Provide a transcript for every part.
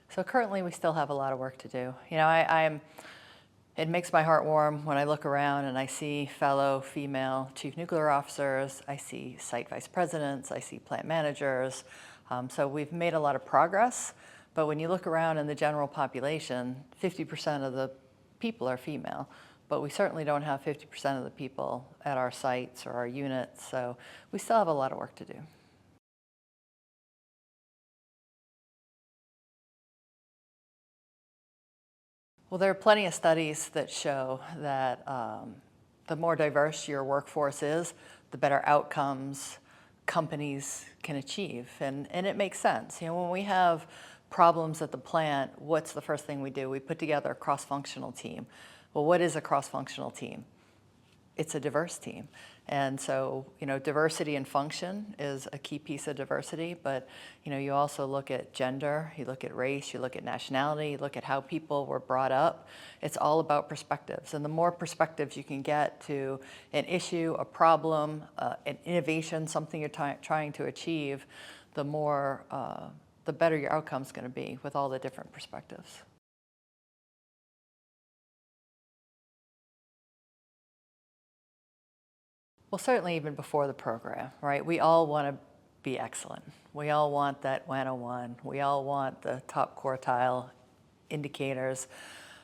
So currently we still have a lot of work to do. It makes my heart warm when I look around and I see fellow female chief nuclear officers, I see site vice presidents, I see plant managers. So we've made a lot of progress, but when you look around in the general population, 50% of the people are female, but we certainly don't have 50% of the people at our sites or our units, so we still have a lot of work to do. Well, there are plenty of studies that show that the more diverse your workforce is, the better outcomes companies can achieve. And it makes sense. When we have problems at the plant, what's the first thing we do? We put together a cross-functional team. Well, what is a cross-functional team? It's a diverse team. And so, diversity in function is a key piece of diversity, but, you also look at gender, you look at race, you look at nationality, you look at how people were brought up. It's all about perspectives. And the more perspectives you can get to an issue, a problem, an innovation, something you're trying to achieve, the better your outcome's going to be with all the different perspectives. Well, certainly even before the program, right? We all want to be excellent. We all want that WANO 1. We all want the top quartile indicators.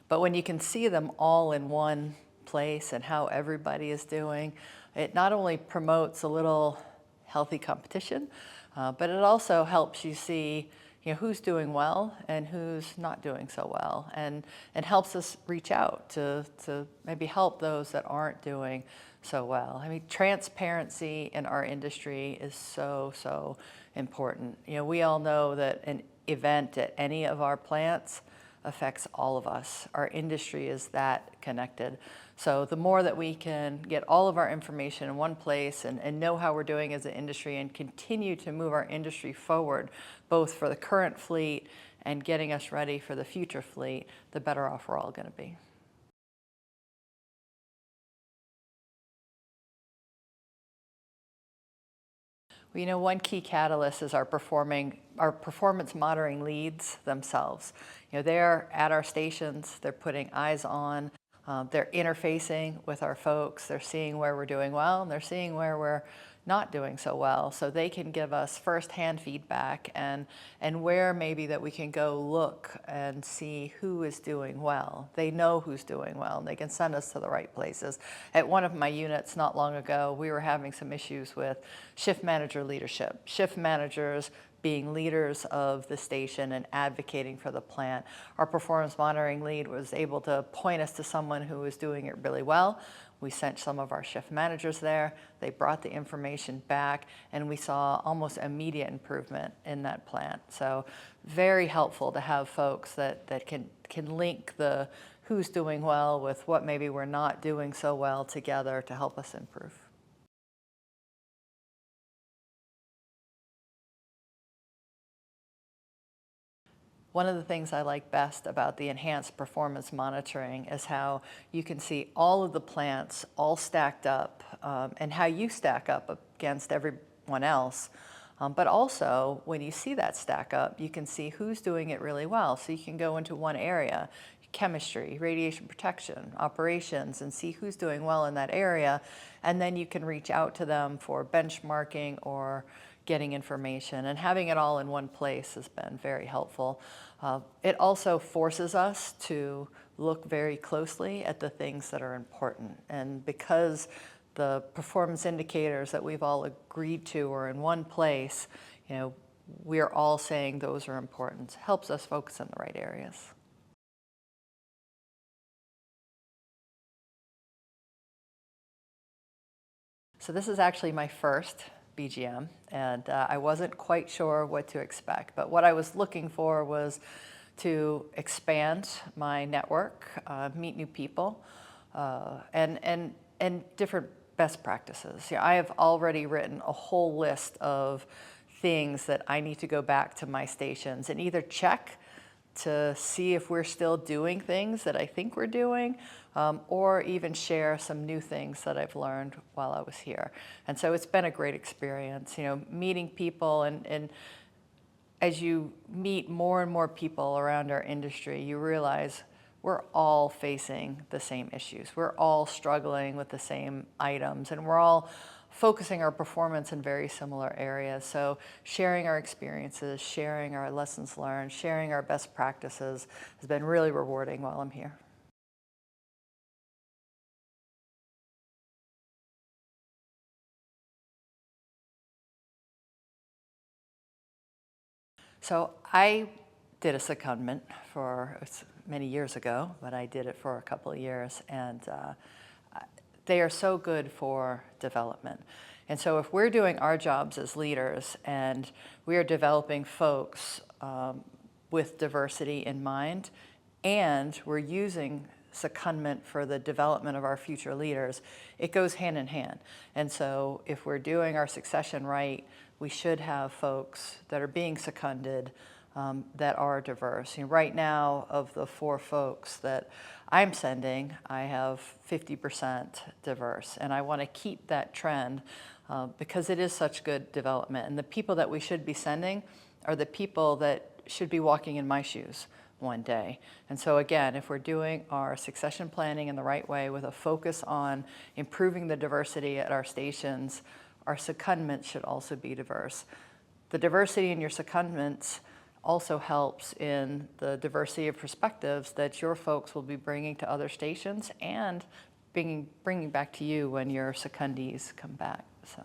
But when you can see them all in one place and how everybody is doing, it not only promotes a little healthy competition, but it also helps you see who's doing well and who's not doing so well, and helps us reach out to maybe help those that aren't doing so well. I mean, transparency in our industry is so important. We all know that an event at any of our plants affects all of us. Our industry is that connected. So the more that we can get all of our information in one place and know how we're doing as an industry and continue to move our industry forward, both for the current fleet and getting us ready for the future fleet, the better off we're all going to be. Well, one key catalyst is our performance monitoring leads themselves. They're at our stations, they're putting eyes on, they're interfacing with our folks, they're seeing where we're doing well, and they're seeing where we're not doing so well, so they can give us firsthand feedback and where maybe that we can go look and see who is doing well. They know who's doing well, and they can send us to the right places. At one of my units not long ago, we were having some issues with shift manager leadership. Shift managers being leaders of the station and advocating for the plant. Our performance monitoring lead was able to point us to someone who was doing it really well. We sent some of our shift managers there. They brought the information back, and we saw almost immediate improvement in that plant. So very helpful to have folks that can link the who's doing well with what maybe we're not doing so well together to help us improve. One of the things I like best about the enhanced performance monitoring is how you can see all of the plants all stacked up, and how you stack up against everyone else. But also, when you see that stack up, you can see who's doing it really well. So you can go into one area, chemistry, radiation protection, operations, and see who's doing well in that area. And then you can reach out to them for benchmarking or getting information, and having it all in one place has been very helpful. It also forces us to look very closely at the things that are important. And because the performance indicators that we've all agreed to are in one place, we're all saying those are important. It helps us focus in the right areas. So this is actually my first BGM, and I wasn't quite sure what to expect. But what I was looking for was to expand my network, meet new people, and different best practices. I have already written a whole list of things that I need to go back to my stations and either check to see if we're still doing things that I think we're doing, or even share some new things that I've learned while I was here. And so it's been a great experience, meeting people and as you meet more and more people around our industry, you realize we're all facing the same issues. We're all struggling with the same items, and we're all focusing our performance in very similar areas. So sharing our experiences, sharing our lessons learned, sharing our best practices has been really rewarding while I'm here. So I did a secondment for many years ago, but I did it for a couple of years, and they are so good for development. And so if we're doing our jobs as leaders and we are developing folks with diversity in mind, and we're using secondment for the development of our future leaders, it goes hand in hand. And so if we're doing our succession right, we should have folks that are being seconded that are diverse. Right now, of the 4 folks that I'm sending, I have 50% diverse, and I want to keep that trend because it is such good development. And the people that we should be sending are the people that should be walking in my shoes one day. And so again, if we're doing our succession planning in the right way with a focus on improving the diversity at our stations, our secondments should also be diverse. The diversity in your secondments also helps in the diversity of perspectives that your folks will be bringing to other stations and bringing back to you when your secondees come back. So.